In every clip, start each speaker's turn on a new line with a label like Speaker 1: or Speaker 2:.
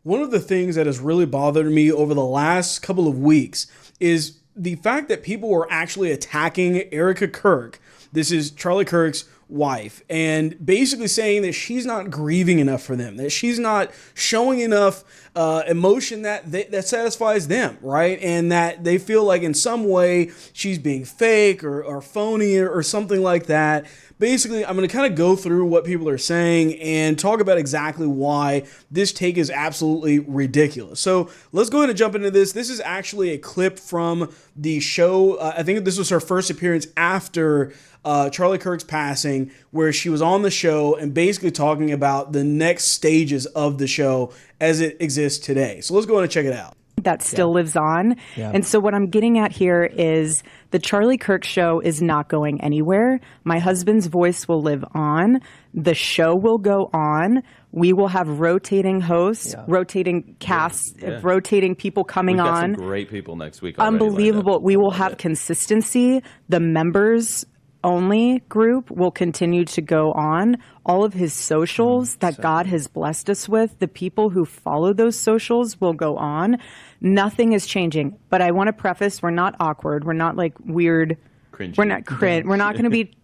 Speaker 1: One of the things that has really bothered me over the last couple of weeks is the fact that people were actually attacking Erika Kirk. This is Charlie Kirk's wife, and basically saying that she's not grieving enough for them, that she's not showing enough emotion that satisfies them, right? And that they feel like in some way she's being fake or phony or something like that. Basically, I'm going to kind of go through what people are saying and talk about exactly why this take is absolutely ridiculous. So let's go ahead and jump into this. This is actually a clip from the show. I think this was her first appearance after Charlie Kirk's passing, where she was on the show and basically talking about the next stages of the show as it exists today. So let's go ahead and check it out.
Speaker 2: That still lives on. Yeah. And so what I'm getting at here is the Charlie Kirk show is not going anywhere. My husband's voice will live on. The show will go on. We will have rotating hosts, rotating casts, rotating people coming on.
Speaker 3: We've got some great people next week.
Speaker 2: Unbelievable. We will have consistency. The members only group will continue to go on. All of his socials that God has blessed us with, the people who follow those socials will go on. Nothing is changing. But I want to preface, we're not awkward. We're not like weird.
Speaker 3: Cringy.
Speaker 2: We're not cringe. We're not going to be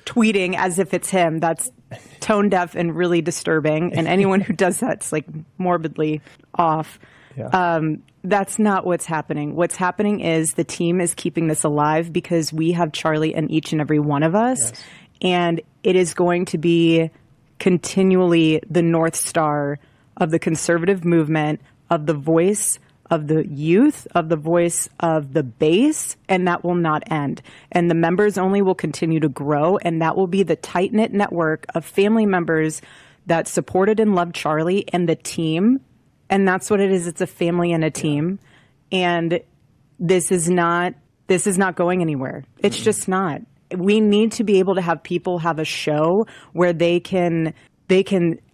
Speaker 2: tweeting as if it's him. That's tone deaf and really disturbing. And anyone who does that's like morbidly off. Yeah. That's not what's happening. What's happening is the team is keeping this alive because we have Charlie in each and every one of us. Yes. And it is going to be continually the North Star of the conservative movement, of the voice of the youth, of the voice of the base, and that will not end. And the members only will continue to grow, and that will be the tight-knit network of family members that supported and loved Charlie and the team. And that's what it is. It's a family and a team. And this is not going anywhere. It's just not. We need to be able to have people have a show where they can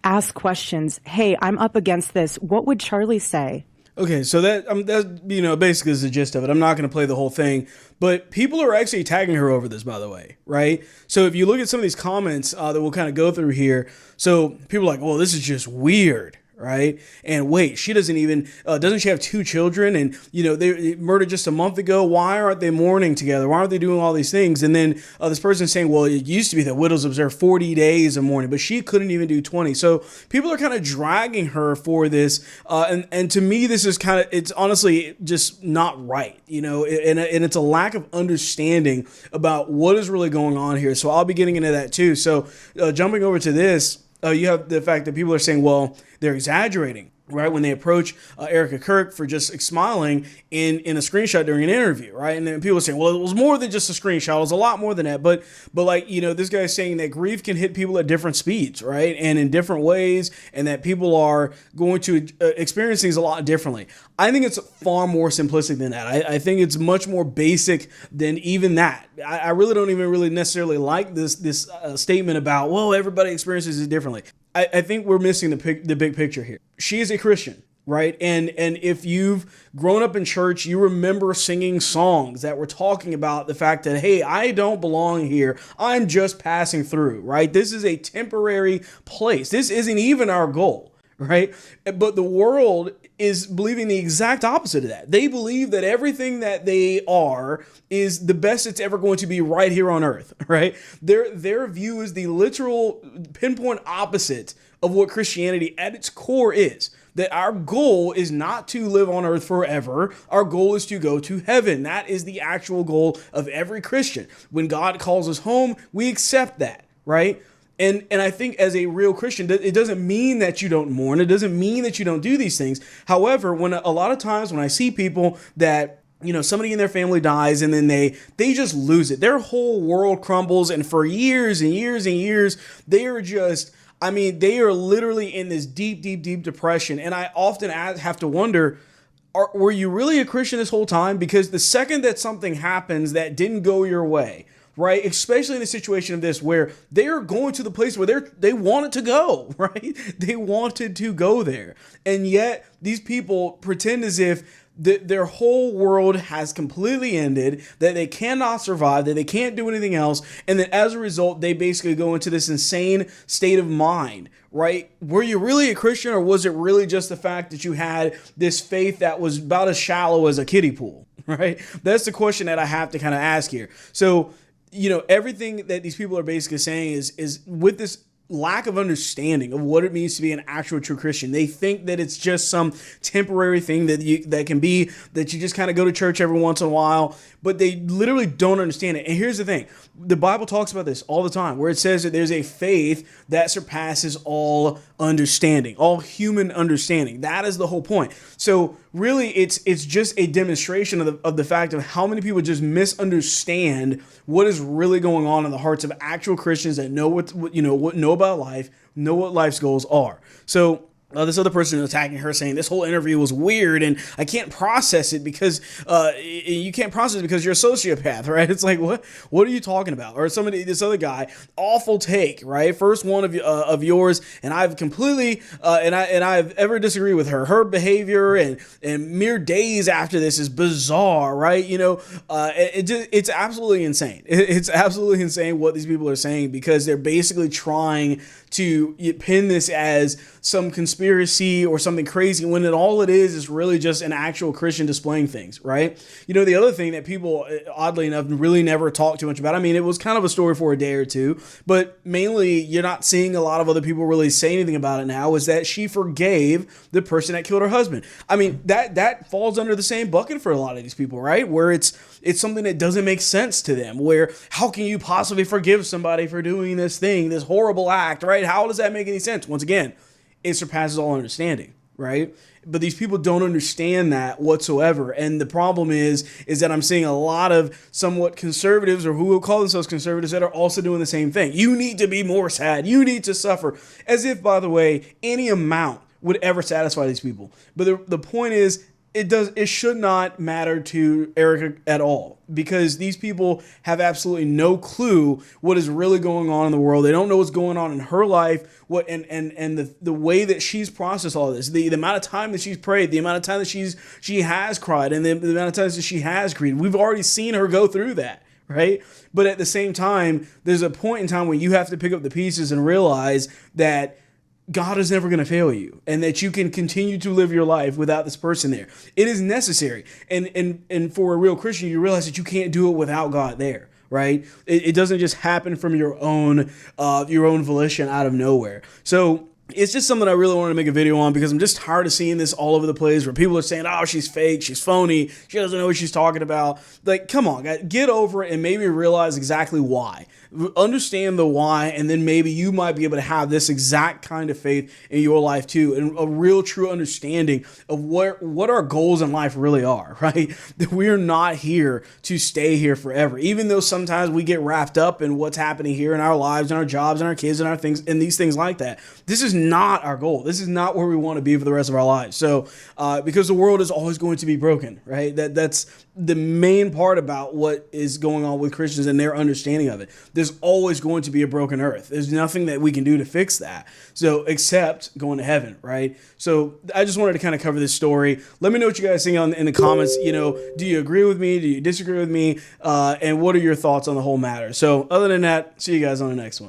Speaker 2: ask questions. Hey, I'm up against this. What would Charlie say?
Speaker 1: Okay, so that basically is the gist of it. I'm not going to play the whole thing, but people are actually tagging her over this, by the way, right? So if you look at some of these comments that we'll kind of go through here, so people are like, well, this is just weird. Right. And wait, she doesn't even doesn't she have 2 children? And, they murdered just a month ago. Why aren't they mourning together? Why aren't they doing all these things? And then this person saying, well, it used to be that widows observe 40 days of mourning, but she couldn't even do 20. So people are kind of dragging her for this. And to me, this is it's honestly just not right, and it's a lack of understanding about what is really going on here. So I'll be getting into that too. So jumping over to this. You have the fact that people are saying, well, they're exaggerating, right? When they approach Erika Kirk for just smiling in a screenshot during an interview, right? And then people are saying, well, it was more than just a screenshot. It was a lot more than that. But this guy is saying that grief can hit people at different speeds, right? And in different ways, and that people are going to experience things a lot differently. I think it's far more simplistic than that. I think it's much more basic than even that. I really don't even really necessarily like this statement about, well, everybody experiences it differently. I think we're missing the big picture here. She is a Christian, right? And if you've grown up in church, you remember singing songs that were talking about the fact that, hey, I don't belong here. I'm just passing through, right? This is a temporary place. This isn't even our goal, right? But the world is believing the exact opposite of that. They believe that everything that they are is the best it's ever going to be right here on earth, right? Their view is the literal pinpoint opposite of what Christianity at its core is. That our goal is not to live on earth forever. Our goal is to go to heaven. That is the actual goal of every Christian. When God calls us home, we accept that, right? And I think as a real Christian, it doesn't mean that you don't mourn. It doesn't mean that you don't do these things. However, when a lot of times when I see people that, somebody in their family dies and then they just lose it, their whole world crumbles. And for years and years and years, they are literally in this deep, deep, deep depression. And I often have to wonder, were you really a Christian this whole time? Because the second that something happens that didn't go your way, right? Especially in a situation of this where they're going to the place where they wanted to go, right? They wanted to go there. And yet these people pretend as if their whole world has completely ended, that they cannot survive, that they can't do anything else, and that as a result, they basically go into this insane state of mind, right? Were you really a Christian, or was it really just the fact that you had this faith that was about as shallow as a kiddie pool, right? That's the question that I have to kind of ask here. So, everything that these people are basically saying is with this lack of understanding of what it means to be an actual true Christian. They think that it's just some temporary thing that you just kind of go to church every once in a while, but they literally don't understand it. And here's the thing. The Bible talks about this all the time, where it says that there's a faith that surpasses all understanding, all human understanding. That is the whole point. So really, it's just a demonstration of the fact of how many people just misunderstand what is really going on in the hearts of actual Christians that know know about life, know what life's goals are. So this other person attacking her, saying this whole interview was weird and I can't process it because you can't process it because you're a sociopath, right? It's like, what are you talking about? Or this other guy, awful take, right? First one of yours, and I've completely and I've ever disagreed with her. Her behavior and mere days after this is bizarre, right? It's absolutely insane. It's absolutely insane what these people are saying, because they're basically trying to pin this as some conspiracy or something crazy, when all it is really just an actual Christian displaying things, right? The other thing that people, oddly enough, really never talk too much about, I mean, it was kind of a story for a day or two, but mainly you're not seeing a lot of other people really say anything about it now, is that she forgave the person that killed her husband. I mean, that falls under the same bucket for a lot of these people, right? Where it's something that doesn't make sense to them, where how can you possibly forgive somebody for doing this thing, this horrible act, right? How does that make any sense? Once again, it surpasses all understanding, right? But these people don't understand that whatsoever. And the problem is that I'm seeing a lot of somewhat conservatives, or who will call themselves conservatives, that are also doing the same thing. You need to be more sad. You need to suffer. As if, by the way, any amount would ever satisfy these people. But the point is, it should not matter to Erika at all, because these people have absolutely no clue what is really going on in the world. They don't know what's going on in her life, and the way that she's processed all this, the amount of time that she's prayed, the amount of time that she has cried, and the amount of times that she has grieved. We've already seen her go through that, right? But at the same time, there's a point in time where you have to pick up the pieces and realize that God is never going to fail you, and that you can continue to live your life without this person there. It is necessary. And for a real Christian, you realize that you can't do it without God there, right? It doesn't just happen from your own volition out of nowhere. So it's just something I really want to make a video on, because I'm just tired of seeing this all over the place, where people are saying, oh, she's fake, she's phony, she doesn't know what she's talking about. Like, come on, guys, get over it and maybe realize exactly why. Understand the why, and then maybe you might be able to have this exact kind of faith in your life too, and a real true understanding of what our goals in life really are, right? That we are not here to stay here forever, even though sometimes we get wrapped up in what's happening here in our lives and our jobs and our kids and our things and these things like that. This is not our goal. This is not where we want to be for the rest of our lives. So because the world is always going to be broken, right? That's the main part about what is going on with Christians and their understanding of it. There's always going to be a broken earth. There's nothing that we can do to fix that. So except going to heaven, right? So I just wanted to kind of cover this story. Let me know what you guys think in the comments. Do you agree with me? Do you disagree with me? And what are your thoughts on the whole matter? So other than that, see you guys on the next one.